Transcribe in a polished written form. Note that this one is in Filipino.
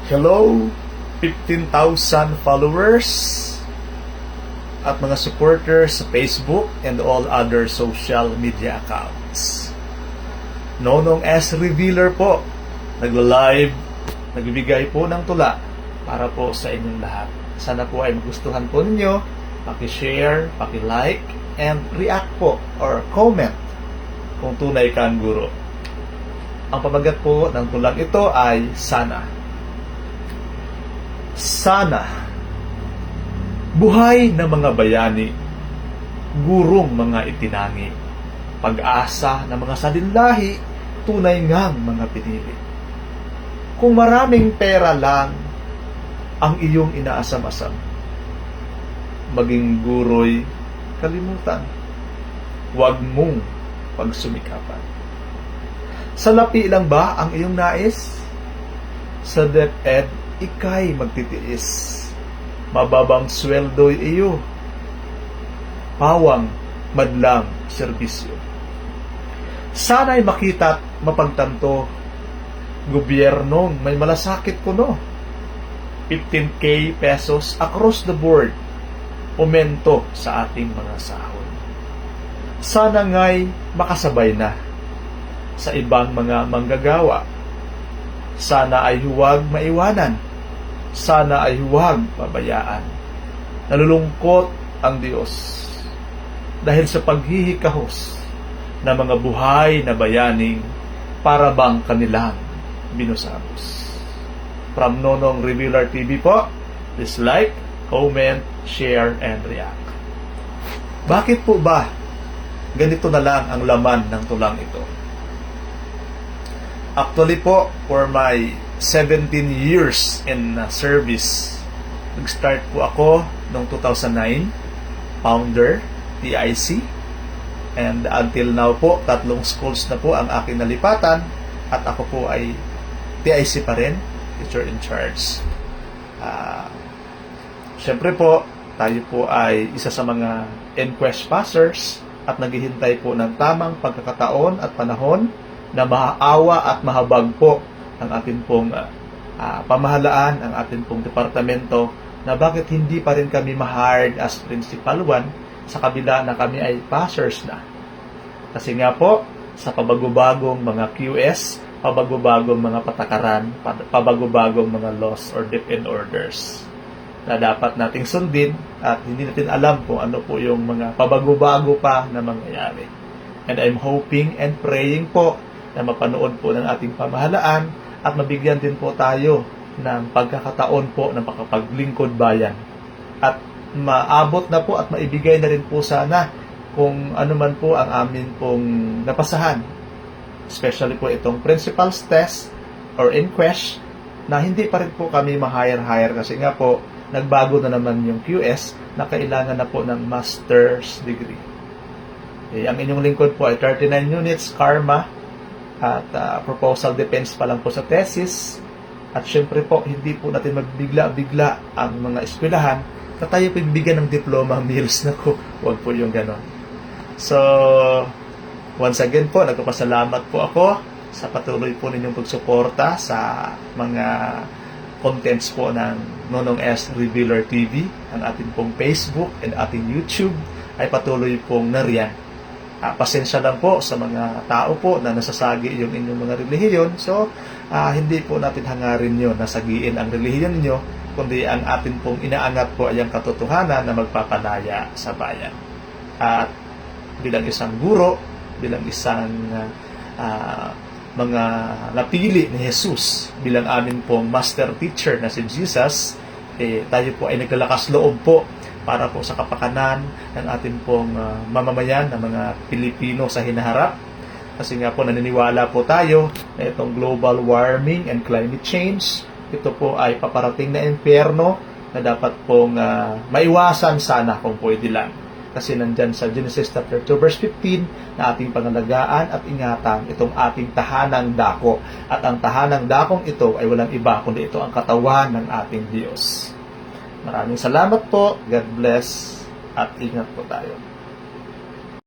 Hello, 15,000 followers at mga supporters sa Facebook and all other social media accounts. Nonong S. Revealer po, nagla-live, nagbibigay po ng tula para po sa inyong lahat. Sana po ay magustuhan po ninyo, paki-share, paki-like, and react po or comment kung tunay kang guro. Ang pamagat po ng tulang ito ay Sana. Sana, buhay na mga bayani, gurong mga itinangi, pag-asa ng mga salinlahi, tunay ngang mga pinili. Kung maraming pera lang ang iyong inaasam-asam, maging guro'y kalimutan. Huwag mong pagsumikapan. Sa lapi lang ba ang iyong nais? Sa DepEd, ika'y magtitiis. Mababang sweldo'y iyo. Pawang madlang serbisyo. Sana'y makita't mapagtanto, gobyernong may malasakit kuno. 15K pesos across the board, aumento sa ating mga sahod. Sana nga'y makasabay na sa ibang mga manggagawa. Sana ay huwag maiwanan. Sana ay huwag pabayaan. Nalulungkot ang Diyos dahil sa paghihikahos ng mga buhay na bayaning para bang kanilang binusabos. From Nonong Revealer TV po, please like, comment, share, and react. Bakit po ba ganito na lang ang laman ng tulang ito? Actually po, for my 17 years in service, nag-start po ako noong 2009, founder, TIC, and until now po, 3 schools na po ang aking nalipatan, at ako po ay TIC pa rin, teacher in charge. Siyempre po, tayo po ay isa sa mga EnQuest passers at naghihintay po ng tamang pagkakataon at panahon na maawa at mahabag po ang ating pong pamahalaan, ang ating pong departamento, na bakit hindi pa rin kami ma-hired as Principal 1 sa kabila na kami ay passers na. Kasi nga po, sa pabagubagong mga QS, pabagubagong mga patakaran, pabagubagong mga laws or DepEd orders na dapat nating sundin at hindi natin alam kung ano po yung mga pabago-bago pa na mangyayari. And I'm hoping and praying po na mapanood po ng ating pamahalaan at mabigyan din po tayo ng pagkakataon po ng pagpapaglingkod bayan. At maabot na po at maibigay na rin po sana kung ano man po ang amin pong napasahan. Especially po itong principal's test or EnQuest na hindi pa rin po kami ma-hire kasi nga po nagbago na naman yung QS na kailangan na po ng master's degree. Ang inyong lingkod po ay 39 units, karma, at proposal depends pa lang po sa thesis. At syempre po, hindi po natin magbigla-bigla ang mga eskwelahan na tayo pagbigyan ng diploma meals na ko. Huwag po yung ganon. So, once again po, nagpapasalamat po ako sa patuloy po ninyong pagsuporta sa mga contents po ng Nonong S. Revealer TV. Ang ating pong Facebook and ating YouTube ay patuloy pong nariyan. Pasensya lang po sa mga tao po na nasasagi yung inyong mga relihiyon. So, hindi po natin hangarin yun, nasagiin ang relihiyon ninyo, kundi ang atin pong inaangat po ay ang katotohanan na magpapalaya sa bayan. At bilang isang guro, bilang isang mga napili ni Jesus, bilang amin pong master teacher na si Jesus, tayo po ay naglalakas loob po para po sa kapakanan ng ating pong mamamayan, ng mga Pilipino sa hinaharap. Kasi nga po naniniwala po tayo na itong global warming and climate change, ito po ay paparating na impyerno na dapat pong maiwasan sana kung pwede lang. Kasi nandyan sa Genesis chapter 2 verse 15 na ating pangalagaan at ingatan itong ating tahanang dako. At ang tahanang dakong ito ay walang iba kundi ito ang katawan ng ating Diyos. Maraming salamat po. God bless at ingat po tayo.